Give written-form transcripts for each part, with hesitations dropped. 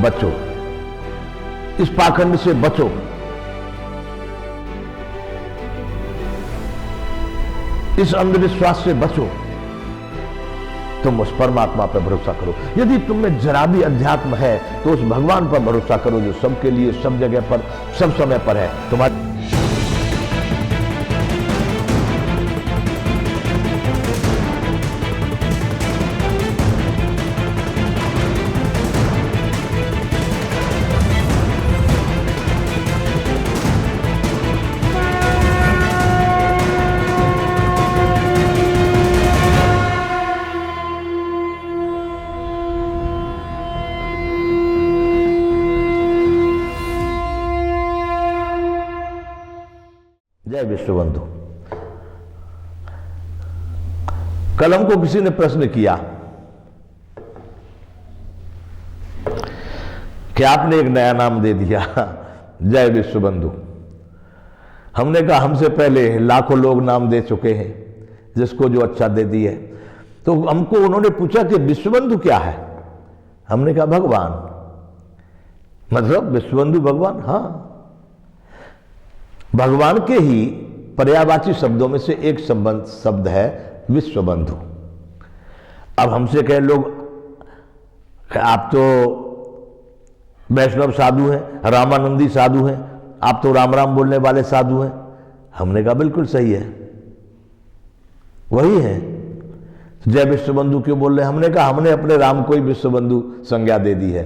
बचो, इस पाखंड से बचो। इस अंधविश्वास से बचो। तुम उस परमात्मा पर भरोसा करो। यदि तुम में जरा भी अध्यात्म है तो उस भगवान पर भरोसा करो जो सबके लिए, सब जगह पर, सब समय पर है। तुम्हारी जय विश्वबंधु। कल हमको किसी ने प्रश्न किया कि आपने एक नया नाम दे दिया, जय विश्वबंधु। हमने कहा हमसे पहले लाखों लोग नाम दे चुके हैं, जिसको जो अच्छा दे दिए। तो हमको उन्होंने पूछा कि विश्वबंधु क्या है? हमने कहा भगवान। मतलब विश्वबंधु भगवान? हाँ, भगवान के ही पर्यायवाची शब्दों में से एक शब्द है विश्वबंधु। अब हमसे कहे लोग आप तो वैष्णव साधु हैं, रामानंदी साधु हैं, आप तो राम राम बोलने वाले साधु हैं। हमने कहा बिल्कुल सही है, वही है। जय विश्वबंधु क्यों बोल रहे हैं? हमने कहा हमने अपने राम को ही विश्वबंधु संज्ञा दे दी है।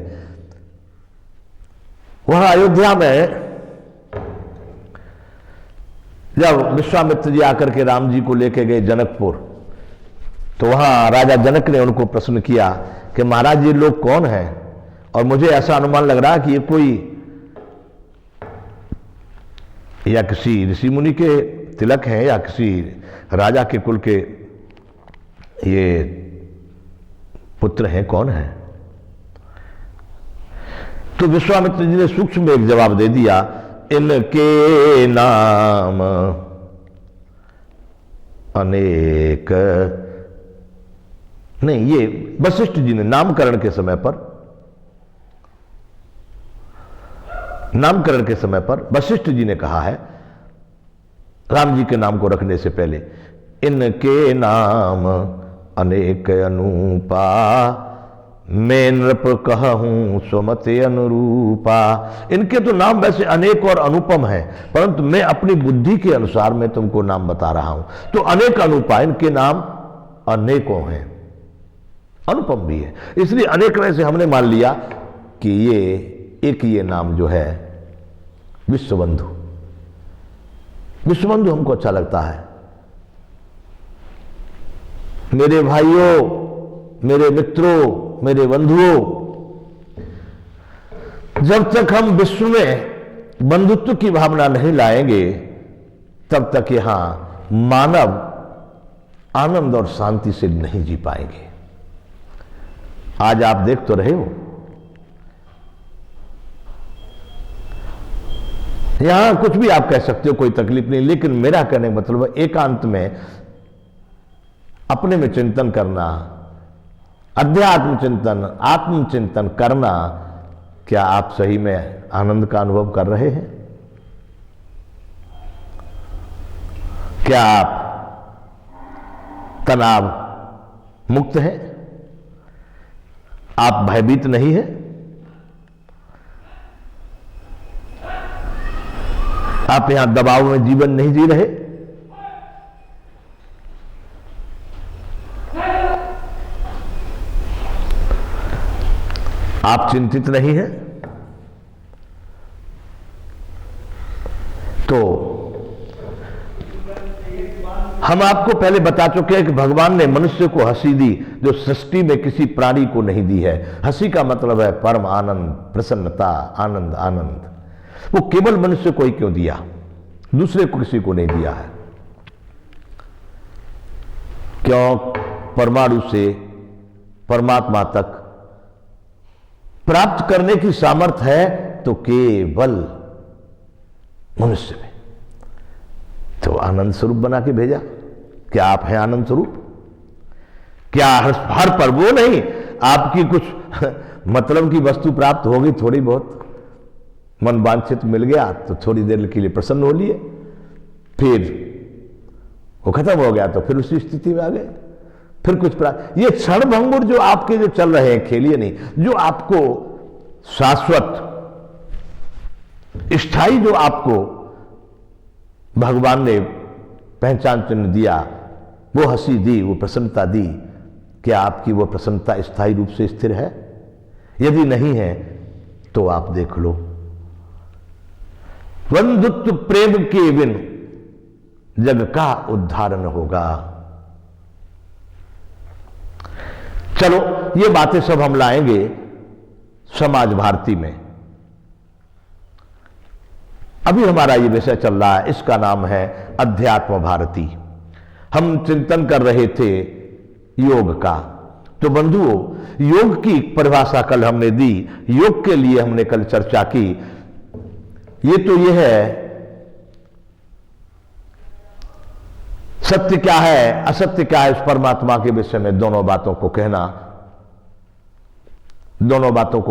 वहां अयोध्या में जब विश्वामित्र जी आकर के राम जी को लेके गए जनकपुर, तो वहां राजा जनक ने उनको प्रश्न किया कि महाराज ये लोग कौन हैं? और मुझे ऐसा अनुमान लग रहा है कि ये कोई या किसी ऋषि मुनि के तिलक हैं या किसी राजा के कुल के ये पुत्र हैं, कौन है? तो विश्वामित्र जी ने सूक्ष्म एक जवाब दे दिया, इनके नाम अनेक नहीं। ये वशिष्ठ जी ने नामकरण के समय पर वशिष्ठ जी ने कहा है राम जी के नाम को रखने से पहले, इनके नाम अनेक अनूपा, मैं नृप कहूं स्वमते अनुरूपा। इनके तो नाम वैसे अनेक और अनुपम है, परंतु मैं अपनी बुद्धि के अनुसार मैं तुमको नाम बता रहा हूं। तो अनेक अनुपा, इनके नाम अनेकों हैं, अनुपम भी है। इसलिए अनेक में से हमने मान लिया कि ये एक ये नाम जो है विश्वबंधु। विश्वबंधु हमको अच्छा लगता है। मेरे भाइयों, मेरे मित्रों, मेरे बंधुओं, जब तक हम विश्व में बंधुत्व की भावना नहीं लाएंगे, तब तक यहां मानव आनंद और शांति से नहीं जी पाएंगे। आज आप देख तो रहे हो, यहां कुछ भी आप कह सकते हो, कोई तकलीफ नहीं, लेकिन मेरा कहने का मतलब है एकांत में अपने में चिंतन करना, अध्यात्म चिंतन, आत्मचिंतन करना। क्या आप सही में आनंद का अनुभव कर रहे हैं? क्या आप तनाव मुक्त हैं? आप भयभीत नहीं हैं? आप यहां दबाव में जीवन नहीं जी रहे? आप चिंतित नहीं हैं? तो हम आपको पहले बता चुके हैं कि भगवान ने मनुष्य को हंसी दी जो सृष्टि में किसी प्राणी को नहीं दी है। हंसी का मतलब है परम आनंद, प्रसन्नता, आनंद, आनंद। वो केवल मनुष्य को ही क्यों दिया, दूसरे को किसी को नहीं दिया है? क्यों? परमाणु से परमात्मा तक प्राप्त करने की सामर्थ्य है तो केवल मनुष्य में। तो आनंद स्वरूप बना के भेजा। क्या आप हैं आनंद स्वरूप? क्या हर पर वो नहीं आपकी कुछ मतलब की वस्तु प्राप्त हो गई थोड़ी बहुत, मन वांछित मिल गया तो थोड़ी देर के लिए प्रसन्न हो लिए, फिर वो खत्म हो गया तो फिर उसी स्थिति में आ गए, फिर कुछ प्राप्त। ये क्षण भंगुर जो आपके जो चल रहे हैं, खेलिए नहीं, जो आपको शाश्वत स्थायी जो आपको भगवान ने पहचान चिन्ह दिया, वो हंसी दी, वो प्रसन्नता दी, क्या आपकी वो प्रसन्नता स्थायी रूप से स्थिर है? यदि नहीं है तो आप देख लो। बंधुत्व प्रेम के बिन जग का उद्धार न होगा। चलो ये बातें सब हम लाएंगे समाज भारती में। अभी हमारा ये विषय चल रहा है, इसका नाम है अध्यात्म भारती। हम चिंतन कर रहे थे योग का। तो बंधुओं, योग की परिभाषा कल हमने दी, योग के लिए हमने कल चर्चा की। ये है सत्य क्या है, असत्य क्या है, इस परमात्मा के विषय में दोनों बातों को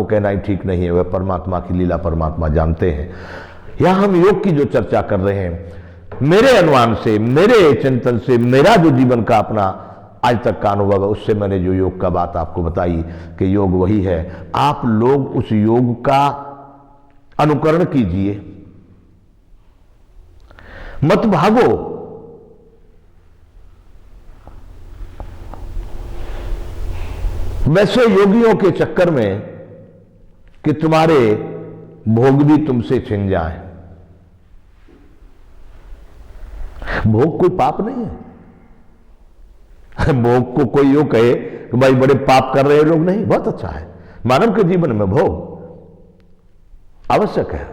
कहना ही ठीक नहीं है। वह परमात्मा की लीला परमात्मा जानते हैं। यहां हम योग की जो चर्चा कर रहे हैं, मेरे अनुमान से, मेरे चिंतन से, मेरा जो जीवन का अपना आज तक का अनुभव है, उससे मैंने जो योग का बात आपको बताई कि योग वही है। आप लोग उस योग का अनुकरण कीजिए, मत भागो। वैसे योगियों के चक्कर में कि तुम्हारे भोग भी तुमसे छिन जाए। भोग कोई पाप नहीं है। भोग को कोई यूं कहे कि भाई बड़े पाप कर रहे लोग, नहीं, बहुत अच्छा है। मानव के जीवन में भोग आवश्यक है।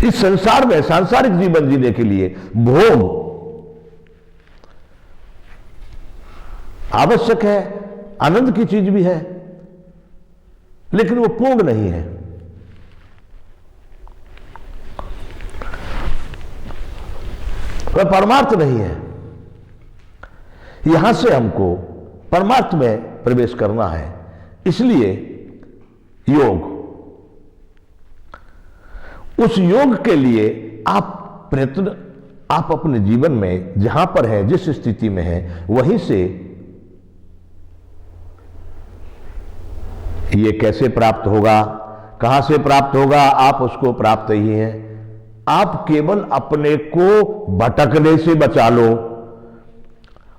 इस संसार में सांसारिक जीवन जीने के लिए भोग आवश्यक है, आनंद की चीज भी है, लेकिन वो पूर्ण नहीं है। वह परमार्थ नहीं है। यहां से हमको परमार्थ में प्रवेश करना है। इसलिए योग, उस योग के लिए आप प्रयत्न, आप अपने जीवन में जहां पर है, जिस स्थिति में है, वहीं से ये कैसे प्राप्त होगा, कहां से प्राप्त होगा, आप उसको प्राप्त ही हैं। आप केवल अपने को भटकने से बचा लो।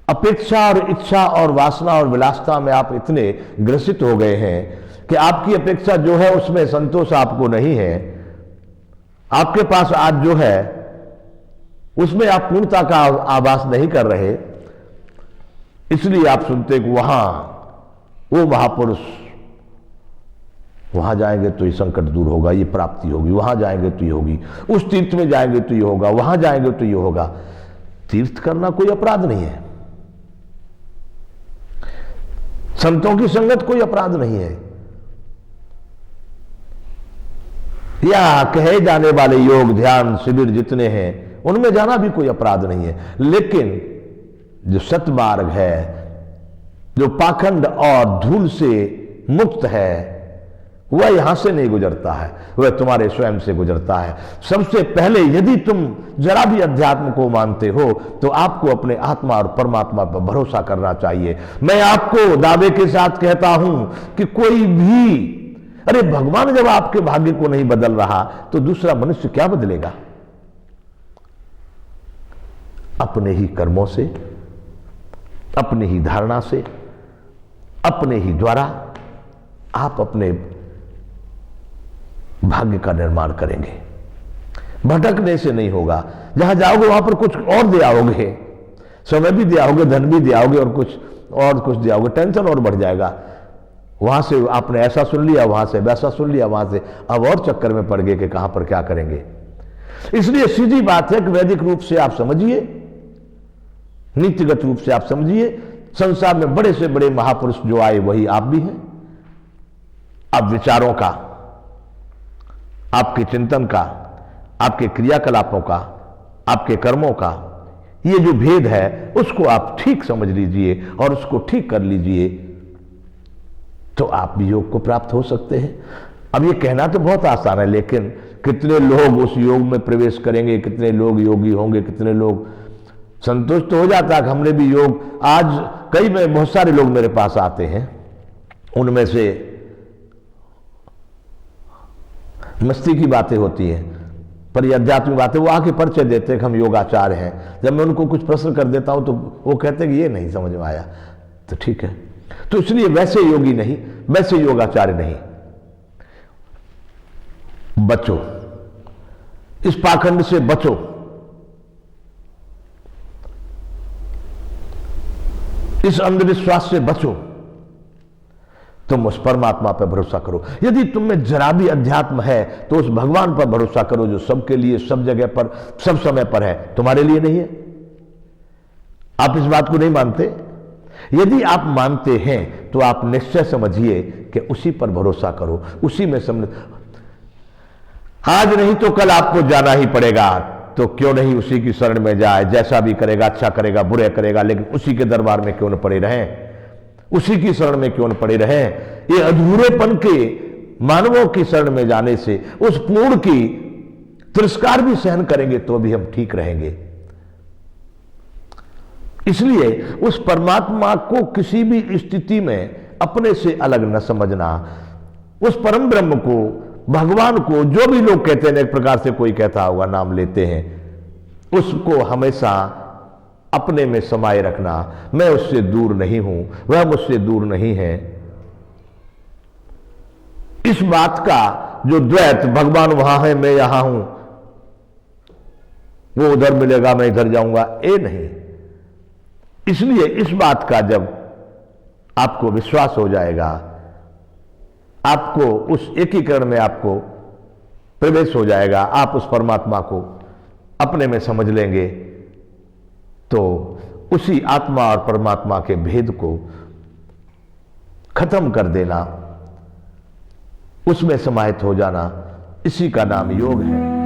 अपेक्षा और इच्छा और वासना और विलासता में आप इतने ग्रसित हो गए हैं कि आपकी अपेक्षा जो है उसमें संतोष आपको नहीं है। आपके पास आज जो है उसमें आप पूर्णता का आभास नहीं कर रहे। इसलिए आप सुनते कि वहां वो महापुरुष, वहां जाएंगे तो ये संकट दूर होगा, ये प्राप्ति होगी, वहां जाएंगे तो ये होगी, उस तीर्थ में जाएंगे तो ये होगा, वहां जाएंगे तो ये होगा। तीर्थ करना कोई अपराध नहीं है, संतों की संगत कोई अपराध नहीं है, या कहे जाने वाले योग ध्यान शिविर जितने हैं उनमें जाना भी कोई अपराध नहीं है। लेकिन जो सतमार्ग है, जो पाखंड और धूल से मुक्त है, वह यहां से नहीं गुजरता है, वह तुम्हारे स्वयं से गुजरता है। सबसे पहले यदि तुम जरा भी अध्यात्म को मानते हो तो आपको अपने आत्मा और परमात्मा पर भरोसा करना चाहिए। मैं आपको दावे के साथ कहता हूं कि कोई भी, अरे भगवान जब आपके भाग्य को नहीं बदल रहा तो दूसरा मनुष्य क्या बदलेगा? अपने ही कर्मों से, अपनी ही धारणा से, अपने ही द्वारा आप अपने भाग्य का निर्माण करेंगे। भटकने से नहीं होगा। जहां जाओगे वहां पर कुछ और दे आओगे, समय भी दे आओगे, धन भी दे आओगे, और कुछ दे आओगे, टेंशन और बढ़ जाएगा। वहां से आपने ऐसा सुन लिया, वहां से वैसा सुन लिया, वहां से अब और चक्कर में पड़ गए कि कहां पर क्या करेंगे। इसलिए सीधी बात है कि वैदिक रूप से आप समझिए, नीतिगत रूप से आप समझिए, संसार में बड़े से बड़े महापुरुष जो आए वही आप भी हैं। आप विचारों का, आपके चिंतन का, आपके क्रियाकलापों का, आपके कर्मों का, ये जो भेद है उसको आप ठीक समझ लीजिए और उसको ठीक कर लीजिए, तो आप भी योग को प्राप्त हो सकते हैं। अब ये कहना तो बहुत आसान है, लेकिन कितने लोग उस योग में प्रवेश करेंगे, कितने लोग योगी होंगे, कितने लोग संतुष्ट हो जाता कि हमने भी योग। आज कई में बहुत सारे लोग मेरे पास आते हैं, उनमें से मस्ती की बातें होती हैं, पर ये आध्यात्मिक बातें, वो आके परिचय देते हैं कि हम योगाचार्य हैं। जब मैं उनको कुछ प्रश्न कर देता हूं तो वो कहते हैं कि ये नहीं समझ में आया, तो ठीक है। तो इसलिए वैसे योगी नहीं, वैसे योगाचार्य नहीं, बचो, इस पाखंड से बचो। इस अंधविश्वास से बचो, तुम उस परमात्मा पर भरोसा करो। यदि तुम में जरा भी अध्यात्म है तो उस भगवान पर भरोसा करो जो सबके लिए, सब जगह पर, सब समय पर है, तुम्हारे लिए नहीं है। आप इस बात को नहीं मानते? यदि आप मानते हैं तो आप निश्चय समझिए कि उसी पर भरोसा करो, उसी में समझ। आज नहीं तो कल आपको जाना ही पड़ेगा, तो क्यों नहीं उसी की शरण में जाए। जैसा भी करेगा, अच्छा करेगा, बुरे करेगा, लेकिन उसी के दरबार में क्यों न पड़े रहें, उसी की शरण में क्यों न पड़े रहें। ये अधूरेपन के मानवों की शरण में जाने से उस पूर्ण की तिरस्कार भी सहन करेंगे तो भी हम ठीक रहेंगे। इसलिए उस परमात्मा को किसी भी स्थिति में अपने से अलग न समझना। उस परम ब्रह्म को, भगवान को, जो भी लोग कहते हैं, एक प्रकार से कोई कहता होगा, नाम लेते हैं, उसको हमेशा अपने में समाये रखना। मैं उससे दूर नहीं हूं, वह मुझसे दूर नहीं है। इस बात का जो द्वैत, भगवान वहां है, मैं यहां हूं, वो उधर मिलेगा, मैं इधर जाऊंगा, ये नहीं। इसलिए इस बात का जब आपको विश्वास हो जाएगा, आपको उस एकीकरण में आपको प्रवेश हो जाएगा, आप उस परमात्मा को अपने में समझ लेंगे, तो उसी आत्मा और परमात्मा के भेद को खत्म कर देना, उसमें समाहित हो जाना, इसी का नाम योग है।